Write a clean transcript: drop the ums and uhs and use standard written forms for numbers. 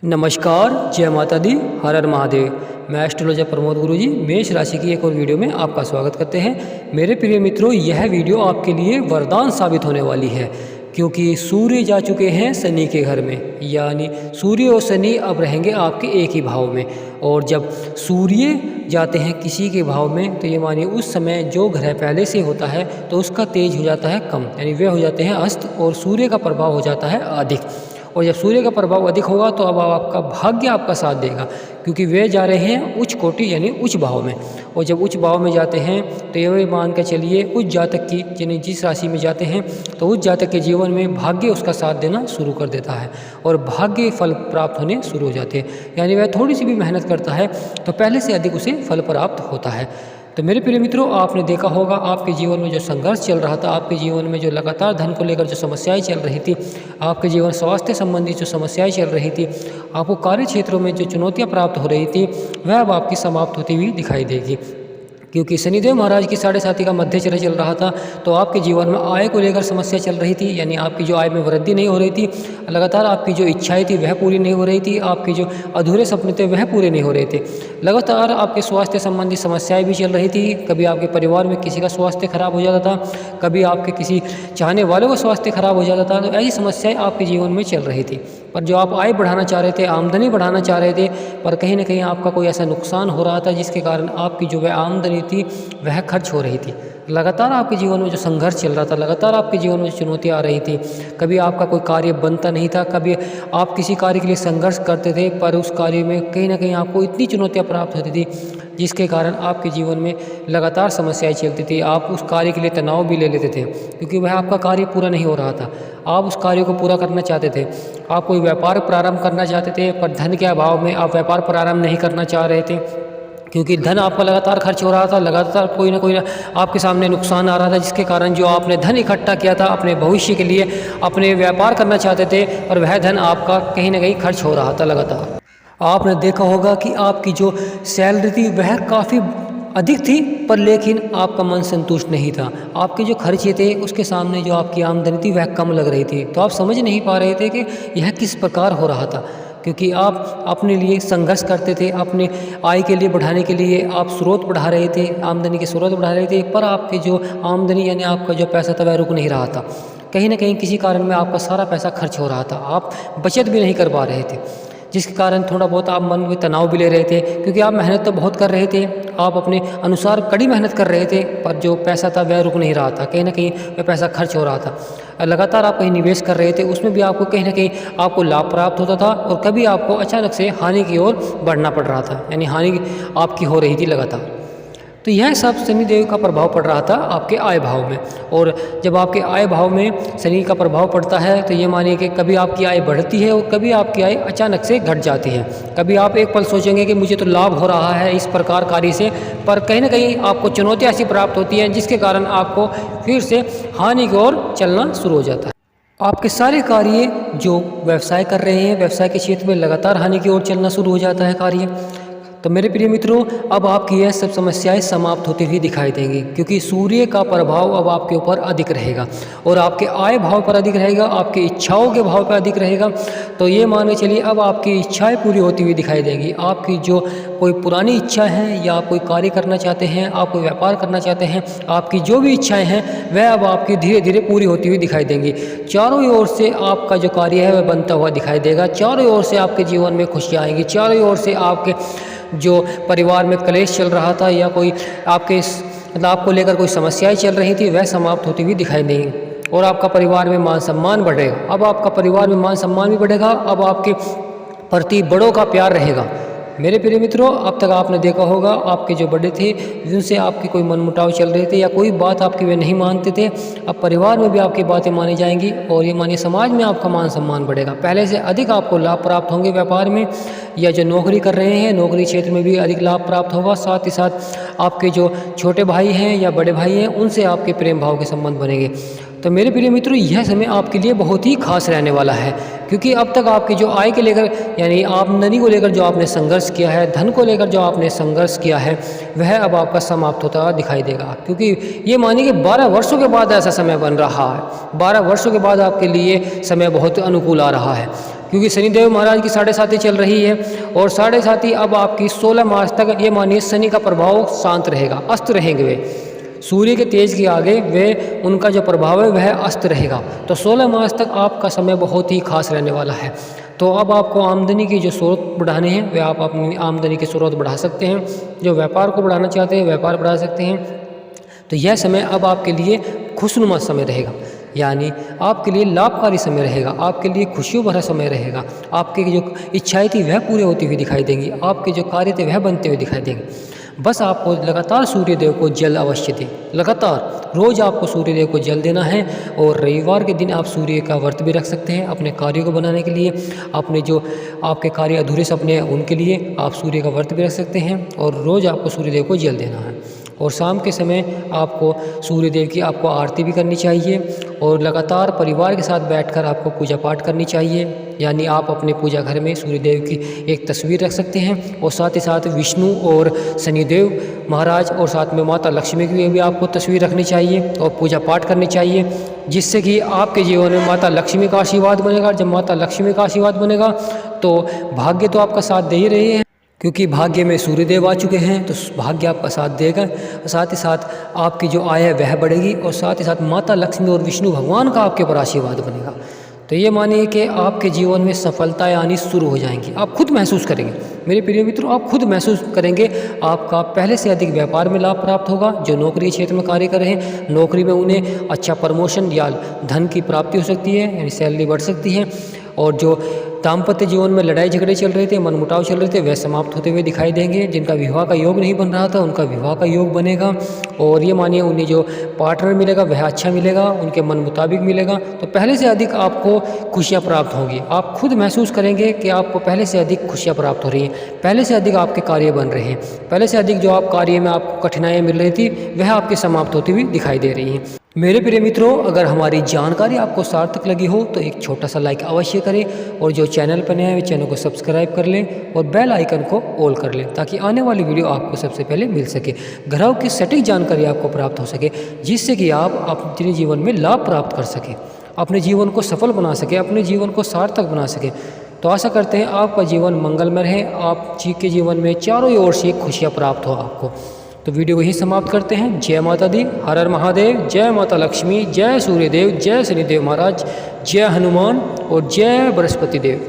नमस्कार, जय माता दी, हर हर महादेव। मैं एस्ट्रोलॉजर प्रमोद गुरुजी मेष राशि की एक और वीडियो में आपका स्वागत करते हैं। मेरे प्रिय मित्रों, यह वीडियो आपके लिए वरदान साबित होने वाली है, क्योंकि सूर्य जा चुके हैं शनि के घर में, यानी सूर्य और शनि अब रहेंगे आपके एक ही भाव में। और जब सूर्य जाते हैं किसी के भाव में, तो ये मानिए उस समय जो ग्रह पहले से होता है तो उसका तेज हो जाता है कम, यानी वे हो जाते हैं अस्त, और सूर्य का प्रभाव हो जाता है अधिक। और जब सूर्य का प्रभाव अधिक होगा तो अब आपका भाग्य आपका साथ देगा, क्योंकि वे जा रहे हैं उच्च कोटि यानी उच्च भाव में। और जब उच्च भाव में जाते हैं तो ये मान के चलिए उच्च जातक की, यानी जिस राशि में जाते हैं तो उच्च जातक के जीवन में भाग्य उसका साथ देना शुरू कर देता है और भाग्य फल प्राप्त होने शुरू हो जाते हैं। यानी वह थोड़ी सी भी मेहनत करता है तो पहले से अधिक उसे फल प्राप्त होता है। तो मेरे प्रिय मित्रों, आपने देखा होगा आपके जीवन में जो संघर्ष चल रहा था, आपके जीवन में जो लगातार धन को लेकर जो समस्याएं चल रही थी, आपके जीवन स्वास्थ्य संबंधी जो समस्याएं चल रही थी, आपको कार्य क्षेत्रों में जो चुनौतियां प्राप्त हो रही थी, वह अब आपकी समाप्त होती हुई दिखाई देगी। क्योंकि शनिदेव महाराज की 7.5 का मध्यचर्य चल रहा था, तो आपके जीवन में आय को लेकर समस्या चल रही थी, यानी आपकी जो आय में वृद्धि नहीं हो रही थी, लगातार आपकी जो इच्छाएं थी वह पूरी नहीं हो रही थी, आपके जो अधूरे सपने थे वह पूरे नहीं हो रहे थे। लगातार आपके स्वास्थ्य संबंधी समस्याएं भी चल रही थी। कभी आपके परिवार में किसी का स्वास्थ्य खराब हो जाता था, कभी आपके किसी चाहने वालों का स्वास्थ्य खराब हो जाता था। तो ऐसी समस्याएं आपके जीवन में चल रही थी। पर जो आप आय बढ़ाना चाह रहे थे, आमदनी बढ़ाना चाह रहे थे, पर कहीं ना कहीं आपका कोई ऐसा नुकसान हो रहा था जिसके कारण आपकी जो वह आमदनी थी वह खर्च हो रही थी। लगातार आपके जीवन में जो संघर्ष चल रहा था, लगातार आपके जीवन में जो चुनौतियाँ आ रही थी, कभी आपका कोई कार्य बनता नहीं था, कभी आप किसी कार्य के लिए संघर्ष करते थे पर उस कार्य में कहीं ना कहीं आपको इतनी चुनौतियाँ प्राप्त होती थी जिसके कारण आपके जीवन में लगातार समस्याएं चलती थी। आप उस कार्य के लिए तनाव भी ले लेते थे, क्योंकि वह आपका कार्य पूरा नहीं हो रहा था। आप उस कार्य को पूरा करना चाहते थे, आप कोई व्यापार प्रारंभ करना चाहते थे, पर धन के अभाव में आप व्यापार प्रारंभ नहीं करना चाह रहे थे, क्योंकि धन आपका लगातार खर्च हो रहा था, लगातार कोई ना आपके सामने नुकसान आ रहा था, जिसके कारण जो आपने धन इकट्ठा किया था अपने भविष्य के लिए, अपने व्यापार करना चाहते थे, और वह धन आपका कहीं ना कहीं खर्च हो रहा था लगातार। आपने देखा होगा कि आपकी जो सैलरी थी वह काफ़ी अधिक थी, पर लेकिन आपका मन संतुष्ट नहीं था। आपके जो खर्चे थे उसके सामने जो आपकी आमदनी थी वह कम लग रही थी। तो आप समझ नहीं पा रहे थे कि यह किस प्रकार हो रहा था, क्योंकि आप अपने लिए संघर्ष करते थे, अपने आय के लिए बढ़ाने के लिए आप स्रोत बढ़ा रहे थे, आमदनी के स्रोत बढ़ा रहे थे, पर आपके जो आमदनी यानी आपका जो पैसा था वह रुक नहीं रहा था। कहीं ना कहीं किसी कारण में आपका सारा पैसा खर्च हो रहा था, आप बचत भी नहीं कर पा रहे थे, जिसके कारण थोड़ा बहुत आप मन में तनाव भी ले रहे थे, क्योंकि आप मेहनत तो बहुत कर रहे थे, आप अपने अनुसार कड़ी मेहनत कर रहे थे, पर जो पैसा था वह रुक नहीं रहा था, कहीं ना कहीं वह पैसा खर्च हो रहा था। लगातार आप कहीं निवेश कर रहे थे, उसमें भी आपको कहीं ना कहीं आपको लाभ प्राप्त होता था, और कभी आपको अचानक से हानि की ओर बढ़ना पड़ रहा था, यानी हानि आपकी हो रही थी लगातार। तो यह सब शनिदेव का प्रभाव पड़ रहा था आपके आय भाव में। और जब आपके आय भाव में शनि का प्रभाव पड़ता है तो ये मानिए कि कभी आपकी आय बढ़ती है और कभी आपकी आय अचानक से घट जाती है। कभी आप एक पल सोचेंगे कि मुझे तो लाभ हो रहा है इस प्रकार कार्य से, पर कहीं ना कहीं आपको चुनौतियाँ ऐसी प्राप्त होती हैं जिसके कारण आपको फिर से हानि की ओर चलना शुरू हो जाता है। आपके सारे कार्य जो व्यवसाय कर रहे हैं, व्यवसाय के क्षेत्र में लगातार हानि की ओर चलना शुरू हो जाता है कार्य। तो मेरे प्रिय मित्रों, अब आपकी यह सब समस्याएं समाप्त होती हुई दिखाई देंगी, क्योंकि सूर्य का प्रभाव अब आपके ऊपर अधिक रहेगा और आपके आय भाव पर अधिक रहेगा, आपकी इच्छाओं के भाव पर अधिक रहेगा। तो ये मान के चलिए अब आपकी इच्छाएं पूरी होती हुई दिखाई देंगी। आपकी जो कोई पुरानी इच्छा है, या आप कोई कार्य करना चाहते हैं, आप कोई व्यापार करना चाहते हैं, आपकी जो भी इच्छाएँ हैं वह अब आपकी धीरे धीरे पूरी होती हुई दिखाई देंगी। चारों ओर से आपका जो कार्य है वह बनता हुआ दिखाई देगा, चारों ओर से आपके जीवन में खुशियाँ आएंगी, चारों ओर से आपके जो परिवार में क्लेश चल रहा था, या कोई आपके मतलब आपको लेकर कोई समस्याएं चल रही थी, वह समाप्त होती हुई दिखाई देंगी, और आपका परिवार में मान सम्मान बढ़ेगा। अब आपका परिवार में मान सम्मान भी बढ़ेगा, अब आपके प्रति बड़ों का प्यार रहेगा। मेरे प्रिय मित्रों, अब तक आपने देखा होगा आपके जो बड़े थे जिनसे आपके कोई मनमुटाव चल रहे थे, या कोई बात आपकी वे नहीं मानते थे, अब परिवार में भी आपकी बातें मानी जाएंगी, और ये मानिए समाज में आपका मान सम्मान बढ़ेगा। पहले से अधिक आपको लाभ प्राप्त होंगे व्यापार में, या जो नौकरी कर रहे हैं नौकरी क्षेत्र में भी अधिक लाभ प्राप्त होगा। साथ ही साथ आपके जो छोटे भाई हैं या बड़े भाई हैं उनसे आपके प्रेम भाव के संबंध बनेंगे। तो मेरे प्रिय मित्रों, यह समय आपके लिए बहुत ही खास रहने वाला है, क्योंकि अब तक आपकी जो आय के लेकर यानी आमदनी को लेकर जो आपने संघर्ष किया है, धन को लेकर जो आपने संघर्ष किया है, वह अब आपका समाप्त होता हुआ दिखाई देगा। क्योंकि ये मानिए कि 12 वर्षों के बाद ऐसा समय बन रहा है, 12 वर्षों के बाद आपके लिए समय बहुत अनुकूल आ रहा है। क्योंकि शनिदेव महाराज की 7.5 चल रही है और 7.5 अब आपकी 16 मार्च तक ये मानिए शनि का प्रभाव शांत रहेगा, अस्त रहेंगे वे। सूर्य के तेज के आगे वे उनका जो प्रभाव है वह अस्त रहेगा। तो 16 मार्च तक आपका समय बहुत ही खास रहने वाला है। तो अब आपको आमदनी की जो स्रोत बढ़ाने हैं वे आप अपनी आमदनी के स्रोत बढ़ा सकते हैं। जो व्यापार को बढ़ाना चाहते हैं व्यापार बढ़ा सकते हैं। तो यह समय अब आपके लिए खुशनुमा समय रहेगा, यानी आपके लिए लाभकारी समय रहेगा, आपके लिए खुशियों भरा समय रहेगा। आपकी जो इच्छाएं थी वह पूरी होती हुई दिखाई देंगी, आपके जो कार्य थे वह बनते हुए दिखाई देंगे। बस आपको लगातार सूर्यदेव को जल अवश्य दें, लगातार रोज़ आपको सूर्यदेव को जल देना है। और रविवार के दिन आप सूर्य का व्रत भी रख सकते हैं अपने कार्यों को बनाने के लिए। अपने जो आपके कार्य अधूरे सपने हैं उनके लिए आप सूर्य का व्रत भी रख सकते हैं और रोज़ आपको सूर्यदेव को जल देना है। और शाम के समय आपको सूर्यदेव की आपको आरती भी करनी चाहिए और लगातार परिवार के साथ बैठकर आपको पूजा पाठ करनी चाहिए। यानी आप अपने पूजा घर में सूर्यदेव की एक तस्वीर रख सकते हैं और साथ ही साथ विष्णु और शनिदेव महाराज और साथ में माता लक्ष्मी की भी आपको तस्वीर रखनी चाहिए और पूजा पाठ करनी चाहिए, जिससे कि आपके जीवन में माता लक्ष्मी का आशीर्वाद बनेगा। जब माता लक्ष्मी का आशीर्वाद बनेगा तो भाग्य तो आपका साथ दे ही रही है, क्योंकि भाग्य में सूर्यदेव आ चुके हैं तो भाग्य आपका साथ देगा। साथ ही साथ आपकी जो आय है वह बढ़ेगी और साथ ही साथ माता लक्ष्मी और विष्णु भगवान का आपके ऊपर आशीर्वाद बनेगा। तो ये मानिए कि आपके जीवन में सफलताएं आनी शुरू हो जाएंगी, आप खुद महसूस करेंगे। मेरे प्रिय मित्रों, आप खुद महसूस करेंगे आपका पहले से अधिक व्यापार में लाभ प्राप्त होगा। जो नौकरी क्षेत्र में कार्य कर रहे हैं, नौकरी में उन्हें अच्छा प्रमोशन या धन की प्राप्ति हो सकती है, यानी सैलरी बढ़ सकती है। और जो दाम्पत्य जीवन में लड़ाई झगड़े चल रहे थे, मनमुटाव चल रहे थे, वह समाप्त होते हुए दिखाई देंगे। जिनका विवाह का योग नहीं बन रहा था उनका विवाह का योग बनेगा। और ये मानिए उन्हें जो पार्टनर मिलेगा वह अच्छा मिलेगा, उनके मन मुताबिक मिलेगा। तो पहले से अधिक आपको खुशियाँ प्राप्त होंगी। आप खुद महसूस करेंगे कि आपको पहले से अधिक खुशियाँ प्राप्त हो रही हैं, पहले से अधिक आपके कार्य बन रहे हैं, पहले से अधिक जो आप कार्य में आपको कठिनाइयाँ मिल रही थी वह आपकी समाप्त होती हुई दिखाई दे रही हैं। मेरे प्रिय मित्रों, अगर हमारी जानकारी आपको सार्थक लगी हो तो एक छोटा सा लाइक अवश्य करें और जो चैनल पर नए हैं चैनल को सब्सक्राइब कर लें और बेल आइकन को ऑल कर लें, ताकि आने वाली वीडियो आपको सबसे पहले मिल सके, ग्रहों की सटीक जानकारी आपको प्राप्त हो सके, जिससे कि आप अपने जीवन में लाभ प्राप्त कर सकें, अपने जीवन को सफल बना सके, अपने जीवन को सार्थक बना सके। तो आशा करते हैं आपका जीवन मंगलमय रहे, आप जी के जीवन में चारों ओर से खुशियाँ प्राप्त हो आपको। तो वीडियो को यहीं समाप्त करते हैं। जय माता दी, हर हर महादेव, जय माता लक्ष्मी, जय सूर्यदेव, जय शनिदेव महाराज, जय हनुमान और जय बृहस्पति देव।